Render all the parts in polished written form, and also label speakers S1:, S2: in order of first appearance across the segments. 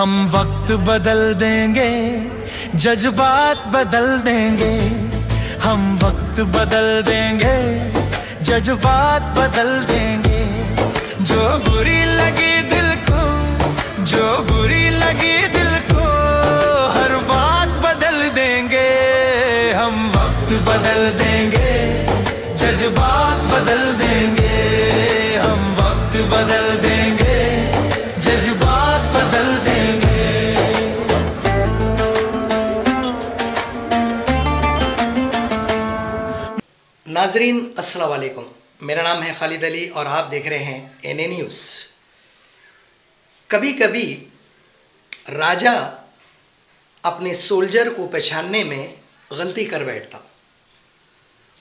S1: हम वक्त बदल देंगे, जज्बात बदल देंगे। हम वक्त बदल देंगे, जज्बात बदल देंगे। जो बुरी लगी दिल को, जो बुरी लगी दिल को, हर बात बदल देंगे। हम वक्त बदल देंगे, जज्बात बदल देंगे। हम वक्त बदल देंगे, जज्बात बदल देंगे।
S2: नाजरीन अस्सलाम वालेकुम, मेरा नाम है खालिद अली और आप देख रहे हैं एनए न्यूज़। कभी कभी राजा अपने सोल्जर को पहचानने में गलती कर बैठता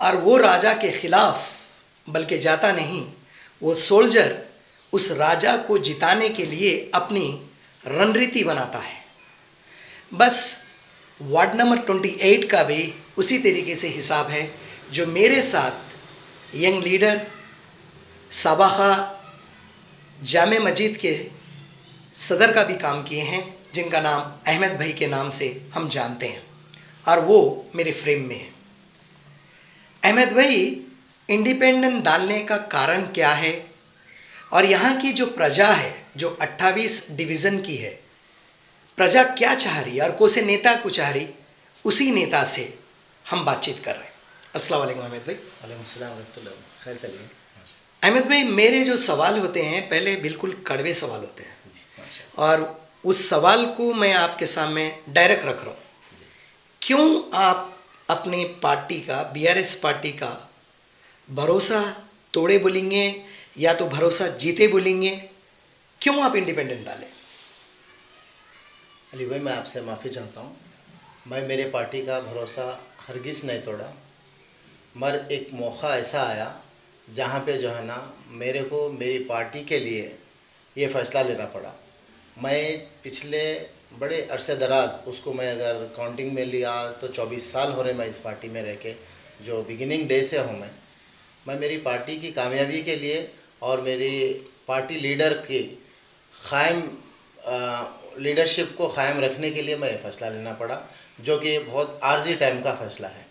S2: और वो राजा के खिलाफ बल्कि जाता नहीं, वो सोल्जर उस राजा को जिताने के लिए अपनी रणनीति बनाता है। बस वार्ड नंबर 28 का भी उसी तरीके से हिसाब है, जो मेरे साथ यंग लीडर साबाखा जामे मस्जिद के सदर का भी काम किए हैं, जिनका नाम अहमद भाई के नाम से हम जानते हैं और वो मेरे फ्रेम में है। अहमद भाई, इंडिपेंडेंट डालने का कारण क्या है और यहाँ की जो प्रजा है, जो 28 डिवीज़न की है, प्रजा क्या चाह रही है और कौन से नेता को चाह रही, उसी नेता से हम बातचीत कर रहे हैं। अस्सलाम वालेकुम अहमद भाई।
S3: वालेकुम सलाम रहमतुल्लाह, खैर चलिए।
S2: अहमद भाई, मेरे जो सवाल होते हैं पहले बिल्कुल कड़वे सवाल होते हैं और उस सवाल को मैं आपके सामने डायरेक्ट रख रहा हूँ। क्यों आप अपने पार्टी का, बीआरएस पार्टी का भरोसा तोड़े बोलेंगे या तो भरोसा जीते बोलेंगे? क्यों आप इंडिपेंडेंट डालें?
S3: अली भाई, मैं आपसे माफ़ी चाहता हूँ। मैं मेरे पार्टी का भरोसा हरगिज़ नहीं तोड़ा, मगर एक मौका ऐसा आया जहाँ पे जो है ना, मेरे को मेरी पार्टी के लिए ये फ़ैसला लेना पड़ा। मैं पिछले बड़े अरसे दराज, उसको मैं अगर काउंटिंग में लिया तो 24 साल हो रहे मैं इस पार्टी में रह के, जो बिगिनिंग डे से हूँ मैं मेरी पार्टी की कामयाबी के लिए और मेरी पार्टी लीडर की क़ायम लीडरशिप को क़ायम रखने के लिए मैं ये फ़ैसला लेना पड़ा, जो कि बहुत आर्जी टाइम का फ़ैसला है।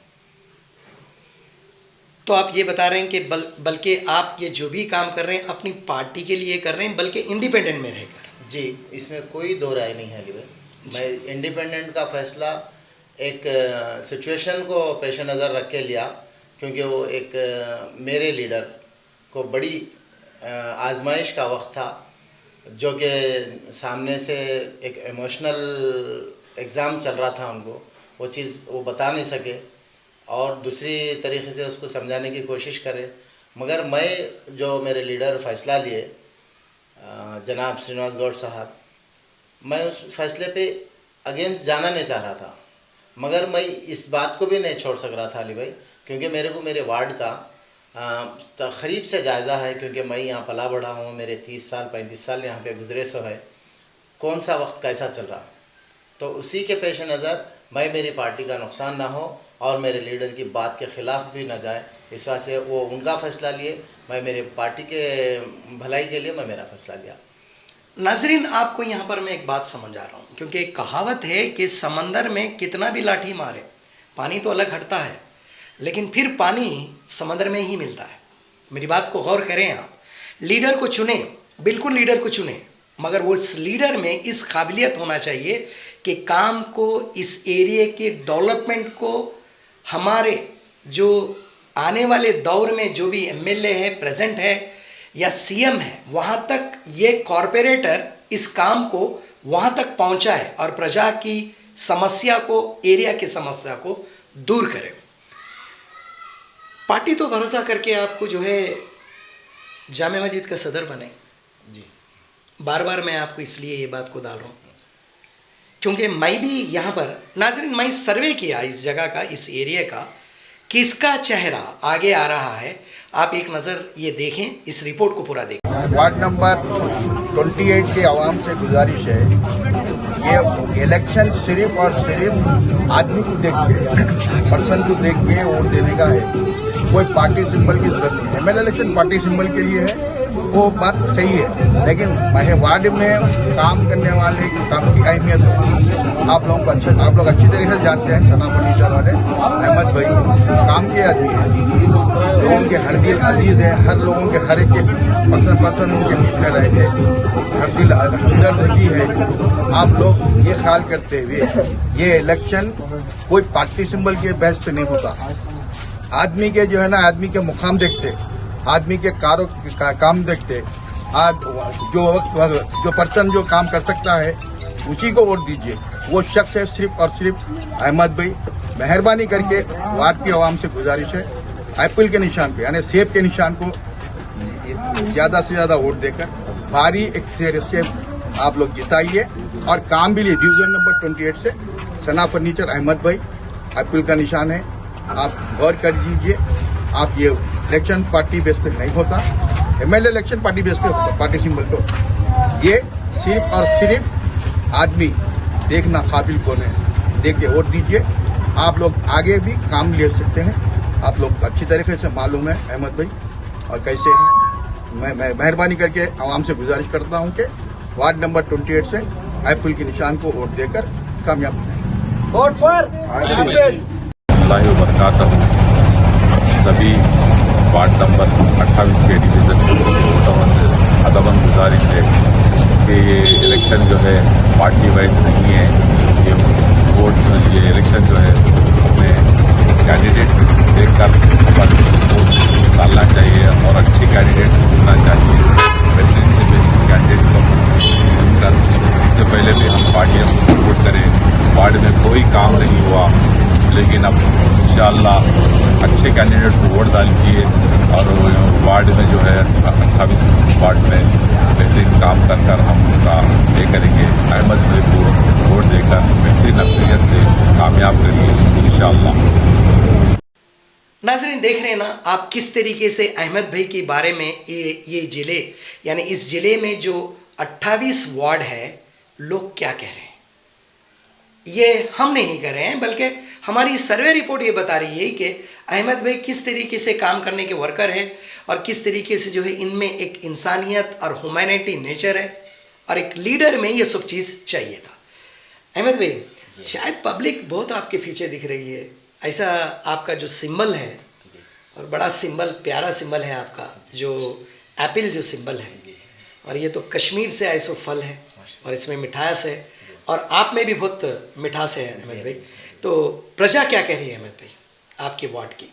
S2: तो आप ये बता रहे हैं कि बल्कि आप ये जो भी काम कर रहे हैं अपनी पार्टी के लिए कर रहे हैं, बल्कि इंडिपेंडेंट में रहकर?
S3: जी, इसमें कोई दो राय नहीं है अली भाई। मैं इंडिपेंडेंट का फ़ैसला एक सिचुएशन को पेश नज़र रख के लिया, क्योंकि वो एक मेरे लीडर को बड़ी आजमाइश का वक्त था, जो कि सामने से एक इमोशनल एग्ज़ाम चल रहा था उनको, वो चीज़ वो बता नहीं सके और दूसरी तरीके से उसको समझाने की कोशिश करे। मगर मैं जो मेरे लीडर फ़ैसला लिए जनाब श्रीनिवास गौड़ साहब, मैं उस फैसले पे अगेंस्ट जाना नहीं चाह रहा था, मगर मैं इस बात को भी नहीं छोड़ सक रहा था अली भाई, क्योंकि मेरे को मेरे वार्ड का तकरीब से जायज़ा है, क्योंकि मैं यहाँ पला बढ़ा हूँ, मेरे 30 साल 35 साल यहाँ पे गुजरे सो है, कौन सा वक्त कैसा चल रहा, तो उसी के पेश नज़र मैं मेरी पार्टी का नुकसान ना हो और मेरे लीडर की बात के ख़िलाफ़ भी ना जाए, इस वजह से वो उनका फ़ैसला लिए, मैं मेरे पार्टी के भलाई के लिए मैं मेरा फ़ैसला लिया।
S2: नाजरीन, आपको यहाँ पर मैं एक बात समझ आ रहा हूँ, क्योंकि एक कहावत है कि समंदर में कितना भी लाठी मारे पानी तो अलग हटता है, लेकिन फिर पानी समंदर में ही मिलता है। मेरी बात को गौर करें आप। लीडर को चुने, बिल्कुल लीडर को चुने, मगर वो इस लीडर में इस काबिलियत होना चाहिए कि काम को, इस एरिया के डेवलपमेंट को, हमारे जो आने वाले दौर में जो भी एमएलए है, प्रेजेंट है या सीएम है, वहाँ तक ये कॉरपोरेटर इस काम को वहाँ तक पहुँचाए और प्रजा की समस्या को, एरिया की समस्या को दूर करे। पार्टी तो भरोसा करके आपको जो है जामे मस्जिद का सदर बने।
S3: जी,
S2: बार बार मैं आपको इसलिए ये बात को डाल रहा हूँ, क्योंकि मैं भी यहाँ पर, नाजरीन, मैं सर्वे किया इस जगह का, इस एरिया का, किसका चेहरा आगे आ रहा है। आप एक नज़र ये देखें, इस रिपोर्ट को पूरा देखें।
S4: वार्ड नंबर 28 के आवाम से गुजारिश है, ये इलेक्शन सिर्फ और सिर्फ आदमी को देख के, पर्सन को देख के वोट देने का है। कोई पार्टी सिंबल की जरूरत नहीं है। एमएलए इलेक्शन पार्टी सिंबल के लिए है वो बात सही है, लेकिन वार्ड में काम करने वाले काम की अहमियत है। आप लोग अच्छी तरीके से जानते हैं। सना फर्नीचर वाले अहमद भाई काम के आदमी है, लोगों के हर दिल अजीज है, हर लोगों के हर एक पर्सन उनके बीच में रहते, हर दिल हमदर्दी है। आप लोग ये ख्याल करते हुए ये इलेक्शन कोई पार्टी सिंबल के बेस पे नहीं होता। आदमी के जो है ना, आदमी के मुकाम देखते, आदमी के काम देखते। आज जो पर्सन जो काम कर सकता है उसी को वोट दीजिए। वो शख्स है सिर्फ और सिर्फ अहमद भाई। मेहरबानी करके वार्ड की आवाम से गुजारिश है, एप्पल के निशान पे यानी सेब के निशान को ज्यादा से ज्यादा वोट देकर भारी एक से आप लोग जिताइए और काम भी लिए। डिवीजन नंबर 28 से सना फर्नीचर अहमद भाई एप्पल का निशान है, आप गौर कर दीजिए। आप ये इलेक्शन पार्टी बेस पे नहीं होता, एमएलए इलेक्शन पार्टी बेस पे होता, पार्टी सिंबल पे। ये सिर्फ और सिर्फ आदमी देखना काबिल कौन है, देख के वोट दीजिए। आप लोग आगे भी काम ले सकते हैं, आप लोग अच्छी तरीके से मालूम है अहमद भाई और कैसे हैं। मैं मेहरबानी करके आवाम से गुजारिश करता हूं कि वार्ड नंबर 28 से एप्पल के निशान को वोट देकर कामयाब बनाएं। वोट फॉर
S5: सभी वार्ड नंबर 28 के डिवीज़न के वोटरों से अदबन गुजारिश है कि ये इलेक्शन जो है पार्टी वाइज नहीं है। ये इलेक्शन जो है अपने कैंडिडेट देखकर पर वोट डालना चाहिए और अच्छे कैंडिडेट चुनना चाहिए। बेहतरीन से बेहतरीन कैंडिडेट को चुनकर इससे पहले भी हम पार्टियों को सपोर्ट करें। वार्ड में कोई काम नहीं हुआ, लेकिन अब इंशाअल्लाह अच्छे कैंडिडेट को वोट डालिए और वार्ड में जो है 28 वार्ड में बेहतरीन काम कर कर हम उसका ये करेंगे। अहमद भाई को वोट देकर बेहतरीन अक्सरियत से कामयाब करिए इंशाअल्लाह।
S2: नाज़रीन देख रहे हैं ना आप किस तरीके से अहमद भाई के बारे में ये ज़िले यानी इस ज़िले में जो 28 वार्ड है लोग क्या कह रहे हैं। ये हम नहीं कर रहे हैं, बल्कि हमारी सर्वे रिपोर्ट ये बता रही है कि अहमद भाई किस तरीके से काम करने के वर्कर है और किस तरीके से जो है इनमें एक इंसानियत और ह्यूमैनिटी नेचर है और एक लीडर में ये सब चीज़ चाहिए था। अहमद भाई शायद पब्लिक बहुत आपके पीछे दिख रही है, ऐसा आपका जो सिंबल है और बड़ा सिंबल प्यारा सिंबल है आपका जो एप्पल जो सिंबल है, और ये तो कश्मीर से आए सो फल है और इसमें मिठास है और आप में भी बहुत मिठास है अहमद भाई। तो प्रजा क्या कह रही है अहमद भाई आपके वार्ड की?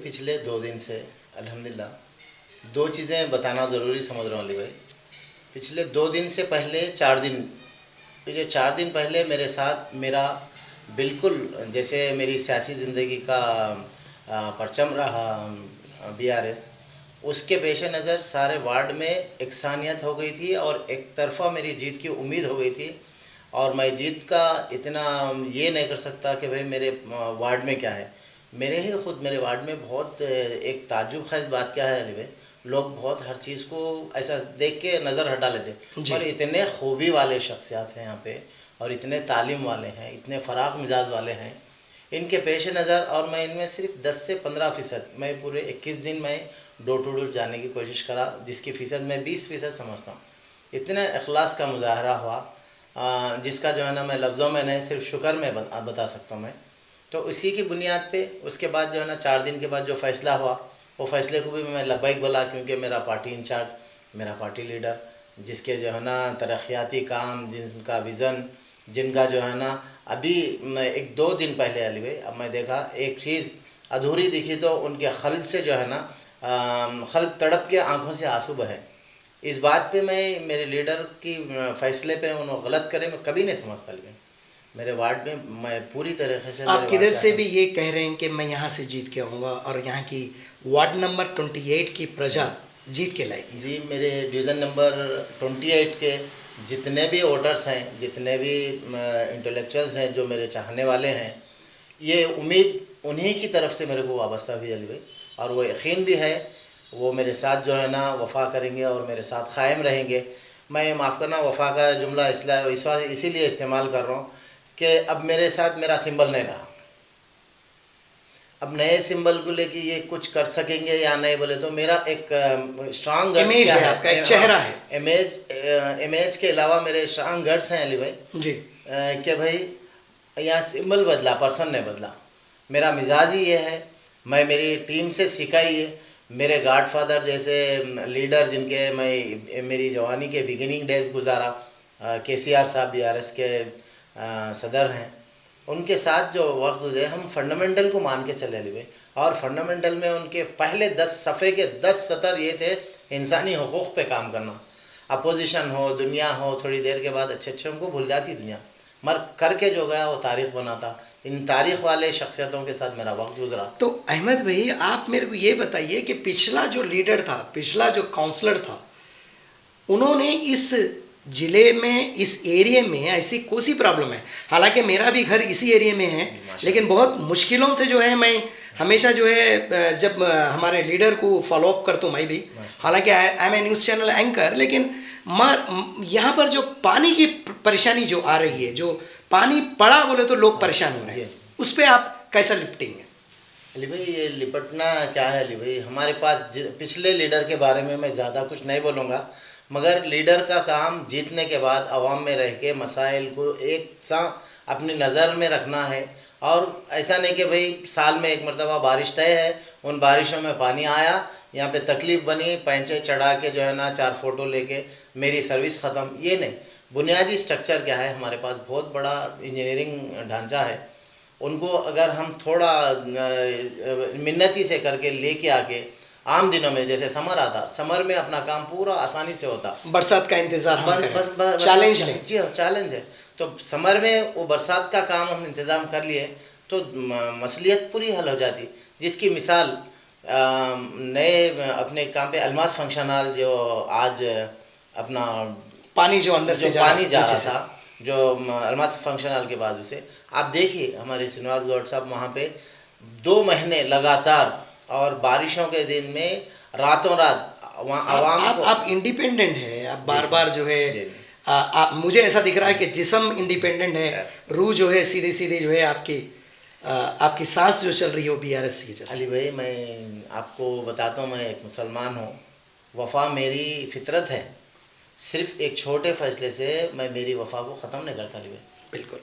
S3: पिछले 2 दिन से अल्हम्दुलिल्लाह 2 चीज़ें बताना ज़रूरी समझ रहा हूँ अली भाई। पिछले 2 दिन से पहले 4 दिन, जो 4 दिन पहले मेरे साथ मेरा बिल्कुल जैसे मेरी सियासी ज़िंदगी का परचम रहा BRS, उसके पेश नज़र सारे वार्ड में एकसानियत हो गई थी और एक तरफा मेरी जीत की उम्मीद हो गई थी। और मैं जीत का इतना ये नहीं कर सकता कि भाई मेरे वार्ड में क्या है। मेरे वार्ड में बहुत एक ताज्जुब ख़ैज़ बात क्या है अली भाई, लोग बहुत हर चीज़ को ऐसा देख के नज़र हटा लेते और इतने खूबी वाले शख्सियात हैं यहाँ पे और इतने तालीम वाले हैं, इतने फ़राख मिजाज वाले हैं इनके पेश नज़र। और मैं इनमें सिर्फ 10 से 15% मैं पूरे 21 दिन में डोर टू डोर जाने की कोशिश करा, जिसकी फ़ीसद मैं 20% समझता हूँ। इतना इखलास का मुजाहरा हुआ जिसका जो है ना मैं लफ्ज़ों में नहीं सिर्फ शुक्र में बता सकता हूँ मैं। तो इसी की बुनियाद पे उसके बाद जो है ना 4 दिन के बाद जो फ़ैसला हुआ वो फ़ैसले को भी मैं लब्बैक बोला, क्योंकि मेरा पार्टी इंचार्ज, मेरा पार्टी लीडर, जिसके जो है ना तरक्याती काम, जिनका विज़न, जिनका जो है ना अभी 1-2 दिन पहले अली भाई अब मैं देखा एक चीज़ अधूरी दिखी तो उनके क़ल्ब से जो है ना क़ल्ब तड़प के आँखों से आंसू बहे। इस बात पे मैं मेरे लीडर की फ़ैसले पे उन्होंने गलत करे मैं कभी नहीं समझता। लेकिन मेरे वार्ड में मैं पूरी तरीके से
S2: आप किधर से भी ये कह रहे हैं कि मैं यहाँ से जीत के आऊँगा और यहाँ की वार्ड नंबर 28 की प्रजा जीत के लाएगी?
S3: जी, मेरे डिवीज़न नंबर 28 के जितने भी वोटर्स हैं, जितने भी इंटेलेक्चुअल्स हैं, जो मेरे चाहने वाले हैं, ये उम्मीद उन्हीं की तरफ से मेरे को वाबस्ता भी अली भाई, और वो यकीन भी है वो मेरे साथ जो है ना वफ़ा करेंगे और मेरे साथ क़ायम रहेंगे। मैं माफ़ करना वफ़ा का जुमला इसीलिए इस्तेमाल कर रहा हूँ कि अब मेरे साथ मेरा सिंबल नहीं रहा। अब नए सिंबल को लेके ये कुछ कर सकेंगे या नहीं बोले तो मेरा एक स्ट्रांग
S2: इमेज है आपका, एक चेहरा है।
S3: इमेज के अलावा मेरे स्ट्रांग गट्स हैं अली भाई
S2: जी।
S3: कि भाई यहाँ सिंबल बदला, पर्सन नहीं बदला। मेरा मिजाज ही ये है, मैं मेरी टीम से सीखा ही है। मेरे गॉडफादर जैसे लीडर जिनके मैं मेरी जवानी के बिगिनिंग डेज गुजारा, KCR साहब BRS के सदर हैं, उनके साथ जो वक्त गुजरे हम फंडामेंटल को मान के चले अली भाई। और फंडामेंटल में उनके पहले 10 सफ़े के 10 सतर ये थे, इंसानी हुकूक़ पे काम करना। अपोजिशन हो, दुनिया हो, थोड़ी देर के बाद अच्छे उनको भूल जाती दुनिया, मर करके जो गया वो तारीख़ बनाता। इन तारीख़ वाले शख्सियतों के साथ मेरा वक्त गुजरा।
S2: तो अहमद भाई, आप मेरे को ये बताइए कि पिछला जो लीडर था, पिछला जो काउंसलर था, उन्होंने इस ज़िले में, इस एरिया में ऐसी कौन सी प्रॉब्लम है? हालांकि मेरा भी घर इसी एरिया में है, लेकिन बहुत मुश्किलों से जो है मैं हमेशा जो है जब हमारे लीडर को फॉलोअप करता हूँ मैं भी, हालांकि I am a news channel anchor, लेकिन यहाँ पर जो पानी की परेशानी जो आ रही है, जो पानी पड़ा बोले तो लोग परेशान हो रहे हैं, उस पर आप कैसा निपटेंगे?
S3: अली भाई ये लिपटना क्या है अली भाई, हमारे पास पिछले लीडर के बारे में मैं ज़्यादा कुछ नहीं बोलूँगा, मगर लीडर का काम जीतने के बाद आवाम में रह के मसाइल को एक सा अपनी नज़र में रखना है। और ऐसा नहीं कि भाई साल में एक मरतबा बारिश तय है, उन बारिशों में पानी आया, यहाँ पे तकलीफ़ बनी, पैंचे चढ़ा के जो है ना 4 फोटो लेके मेरी सर्विस ख़त्म, ये नहीं। बुनियादी स्ट्रक्चर क्या है, हमारे पास बहुत बड़ा इंजीनियरिंग ढांचा है, उनको अगर हम थोड़ा मिन्नती से करके लेके आके आम दिनों में जैसे समर आता, समर में अपना काम पूरा आसानी से होता।
S2: बरसात का इंतजार हम करें, चैलेंज है।
S3: जी चैलेंज है। तो समर में वो बरसात का काम हम इंतज़ाम कर लिए तो मसलियत पूरी हल हो जाती। जिसकी मिसाल नए अपने काम पे अलमास फंक्शन हॉल, जो आज अपना
S2: पानी जो अंदर से
S3: पानी जा रहा था, जो अलमास फंक्शन हॉल के बाजू से, आप देखिए हमारे श्रीनिवास गौड़ साहब वहाँ पे 2 महीने लगातार और बारिशों के दिन में रातों रात वहाँ आवाम को।
S2: आप इंडिपेंडेंट है, आप बार बार जो है मुझे ऐसा दिख रहा है कि जिस्म इंडिपेंडेंट है, रूह जो है सीधी सीधी जो है आपकी सांस जो चल रही है वो BRS की चल रही है।
S3: अली भाई मैं आपको बताता हूँ, मैं एक मुसलमान हूँ, वफ़ा मेरी फितरत है, सिर्फ एक छोटे फ़ैसले से मैं मेरी वफ़ा को ख़त्म नहीं करता अली भाई।
S2: बिल्कुल।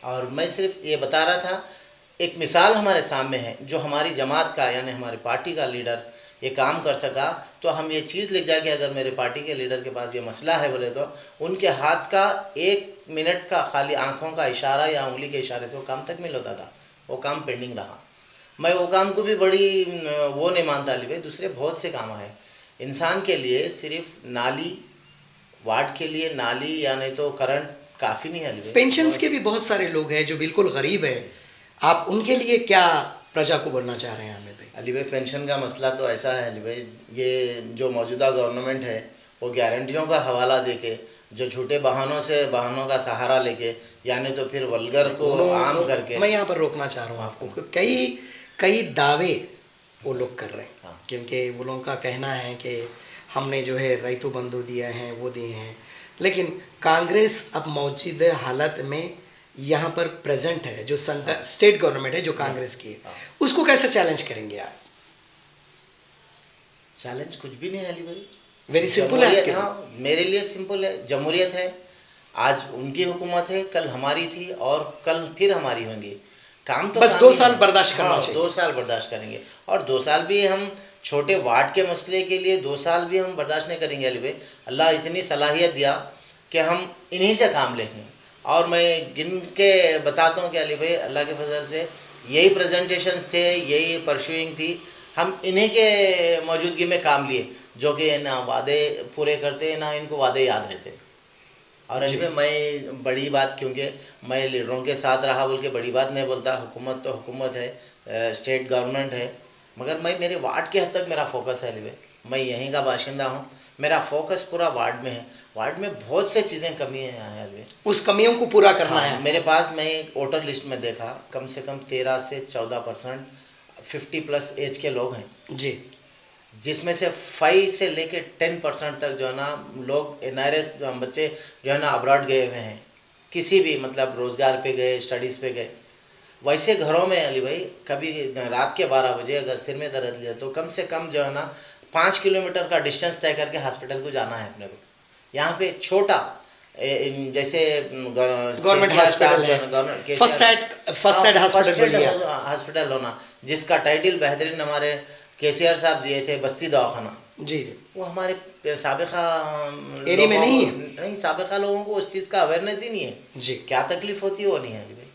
S3: और मैं सिर्फ ये बता रहा था, एक मिसाल हमारे सामने है, जो हमारी जमात का यानी हमारी पार्टी का लीडर ये काम कर सका, तो हम ये चीज़ लिख जाए कि अगर मेरे पार्टी के लीडर के पास ये मसला है बोले तो उनके हाथ का 1 मिनट का खाली आंखों का इशारा या उंगली के इशारे से वो काम तकमील होता था। वो काम पेंडिंग रहा। मैं वो काम को भी बड़ी वो नहीं मानता अली भाई, दूसरे बहुत से काम है इंसान के लिए। सिर्फ नाली, वार्ड के लिए नाली या नहीं तो करंट काफ़ी नहीं है अली भाई।
S2: पेंशन्स के भी बहुत सारे लोग हैं जो बिल्कुल गरीब है, आप उनके लिए क्या प्रजा को बोलना चाह रहे हैं हमें भाई?
S3: अली भाई पेंशन का मसला तो ऐसा है अली भाई, ये जो मौजूदा गवर्नमेंट है वो गारंटियों का हवाला देके, जो झूठे बहानों का सहारा लेके, यानी तो फिर वल्गर को आम करके।
S2: मैं यहाँ पर रोकना चाह रहा हूँ आपको, कई दावे वो लोग कर रहे हैं, क्योंकि वो लोगों का कहना है कि हमने जो है रैतु बंधु दिए हैं, वो दिए हैं, लेकिन कांग्रेस अब मौजूदा हालत में यहाँ पर प्रेजेंट है, जो स्टेट गवर्नमेंट है जो कांग्रेस की है, उसको कैसे चैलेंज करेंगे आप?
S3: चैलेंज कुछ भी नहीं है अली भाई,
S2: वेरी सिंपल है।
S3: हाँ, मेरे लिए सिंपल है। जमहूरियत है, आज उनकी हुकूमत है, कल हमारी थी और कल फिर हमारी होंगी। काम तो
S2: बस 2 साल बर्दाश्त करना चाहिए।
S3: 2 साल बर्दाश्त करेंगे, और 2 साल भी हम छोटे वार्ड के मसले के लिए 2 साल भी हम बर्दाश्त नहीं करेंगे अली भाई। अल्लाह इतनी सलाहियत दिया कि हम इन्हीं से काम लेंगे। और मैं गिन के बताता हूँ कि अली भाई अल्लाह के फजल से यही प्रेजेंटेशंस थे, यही परस्यूइंग थी, हम इन्हीं के मौजूदगी में काम लिए, जो कि ना वादे पूरे करते ना इनको वादे याद रहते। और अली भाई मैं बड़ी बात, क्योंकि मैं लीडरों के साथ रहा बोल के बड़ी बात नहीं बोलता, हुकूमत तो हुकूमत है, स्टेट गवर्नमेंट है, मगर मैं मेरे वार्ड के हद तक मेरा फोकस है अली भाई। मैं यहीं का बाशिंदा हूँ, मेरा फोकस पूरा वार्ड में है। वार्ड में बहुत से चीज़ें कमी है यहाँ है अली, उस
S2: कमियों को पूरा करना है।
S3: मेरे पास मैं वोटर लिस्ट में देखा कम से कम 13 से 14% 50+ एज के लोग हैं
S2: जी,
S3: जिसमें से 5 से लेके 10% तक जो है ना लोग NRS बच्चे जो है ना अब्रॉड गए हुए हैं, किसी भी मतलब रोज़गार पे गए, स्टडीज़ पे गए। वैसे घरों में अली भाई कभी रात के 12 बजे अगर सिर में दर्द लिया तो कम से कम जो है ना 5 किलोमीटर का डिस्टेंस तय करके हॉस्पिटल को जाना है अपने को। यहाँ पे छोटा जैसे
S2: गवर्नमेंट हॉस्पिटल है, फर्स्ट एड
S3: हॉस्पिटल होना, जिसका टाइटल बेहतरीन हमारे केसीआर साहब दिए थे, बस्ती दवाखाना।
S2: जी जी,
S3: वो हमारे साबिका
S2: एरिया में नहीं है।
S3: नहीं, साबिका लोगों को उस चीज़ का अवेयरनेस ही नहीं है
S2: जी।
S3: क्या तकलीफ होती है वो नहीं है अली भाई।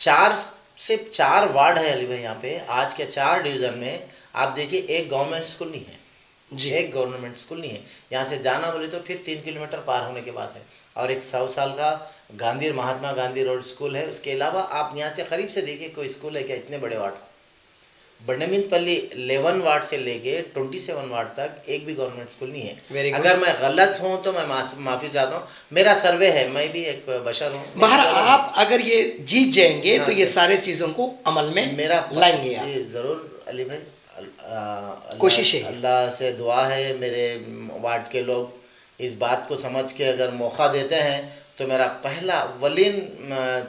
S3: 4 से 4 वार्ड है अली भाई यहाँ पे। आज के 4 डिवीज़न में आप देखिए एक गवर्नमेंट स्कूल नहीं है
S2: जी,
S3: एक गवर्नमेंट स्कूल नहीं है। यहाँ से जाना बोले तो फिर 3 किलोमीटर पार होने के बाद है। और एक 100 साल का महात्मा गांधी रोड स्कूल है। उसके अलावा आप यहाँ से करीब से देखिए कोई स्कूल है क्या इतने बड़े वार्ड। बंडमीनपल्ली 11 वार्ड से लेके 27 वार्ड तक एक भी गवर्नमेंट स्कूल नहीं है। अगर मैं गलत हूँ तो मैं माफ़ी चाहता हूँ, मेरा सर्वे है, मैं भी एक बशर हूँ।
S2: बाहर आप अगर ये जीत जाएंगे तो ये सारे चीज़ों को अमल में
S3: मेरा
S2: लाएंगे आप।
S3: जी ज़रूर अली भाई,
S2: कोशिश है,
S3: अल्लाह से दुआ है मेरे वार्ड के लोग इस बात को समझ के अगर मौका देते हैं तो मेरा पहला वलीन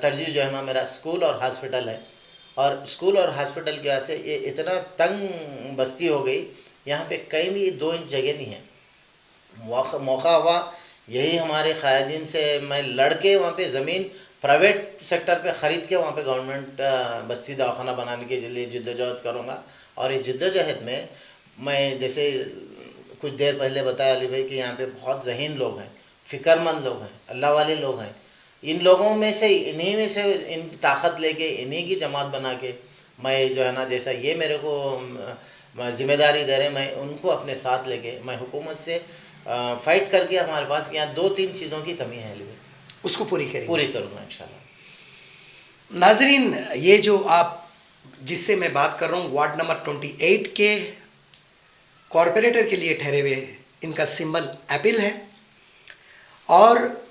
S3: तरजीह जो है ना मेरा स्कूल और हॉस्पिटल है। और स्कूल और हॉस्पिटल की वजह से ये इतना तंग बस्ती हो गई, यहाँ पे कहीं भी 2 इंच जगह नहीं है। मौका हुआ यही हमारे क़ायदीन से मैं लड़के वहाँ पे ज़मीन प्राइवेट सेक्टर पे ख़रीद के वहाँ पे गवर्नमेंट बस्ती दवाखाना बनाने के लिए जिद्दोजहद करूँगा। और इस जिद्दोजहद में मैं जैसे कुछ देर पहले बताया अली भाई कि यहाँ पे बहुत ज़हीन लोग हैं, फ़िक्रमंद लोग हैं, अल्लाह वाले लोग हैं। इन लोगों में से इन्हीं में से इन ताकत लेके इन्हीं की जमात बना के मैं जो है ना जैसा ये मेरे को जिम्मेदारी दे रहे, मैं उनको अपने साथ लेके मैं हुकूमत से फ़ाइट करके हमारे पास यहाँ 2-3 चीज़ों की कमी है अली भाई,
S2: उसको पूरी
S3: करूँगा इंशाल्लाह।
S2: नाजरीन, ये जो आप जिससे मैं बात कर रहा हूँ वार्ड नंबर 28 के कॉरपोरेटर के लिए ठहरे हुए, इनका सिंबल एप्पल है। और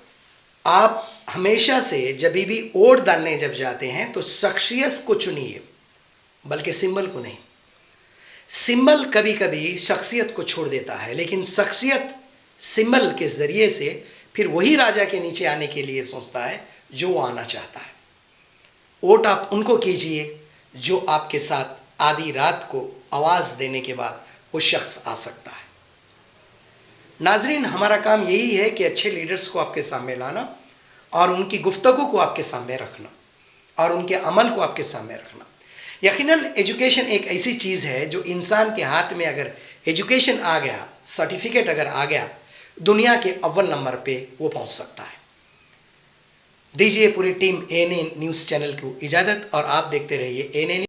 S2: आप हमेशा से जब भी वोट डालने जब जाते हैं तो शख्सियत को चुनिए, बल्कि सिंबल को नहीं। सिंबल कभी कभी शख्सियत को छोड़ देता है, लेकिन शख्सियत सिंबल के ज़रिए से फिर वही राजा के नीचे आने के लिए सोचता है जो वो आना चाहता है। वोट आप उनको कीजिए जो आपके साथ आधी रात को आवाज़ देने के बाद वो शख्स आ सकता है। नाजरीन, हमारा काम यही है कि अच्छे लीडर्स को आपके सामने लाना और उनकी गुफ्तगू को आपके सामने रखना और उनके अमल को आपके सामने रखना। यकीनन एजुकेशन एक ऐसी चीज़ है जो इंसान के हाथ में अगर एजुकेशन आ गया, सर्टिफिकेट अगर आ गया, दुनिया के अव्वल नंबर पे वो पहुंच सकता है। दीजिए पूरी टीम ANA न्यूज़ चैनल को इजाज़त और आप देखते रहिए ANA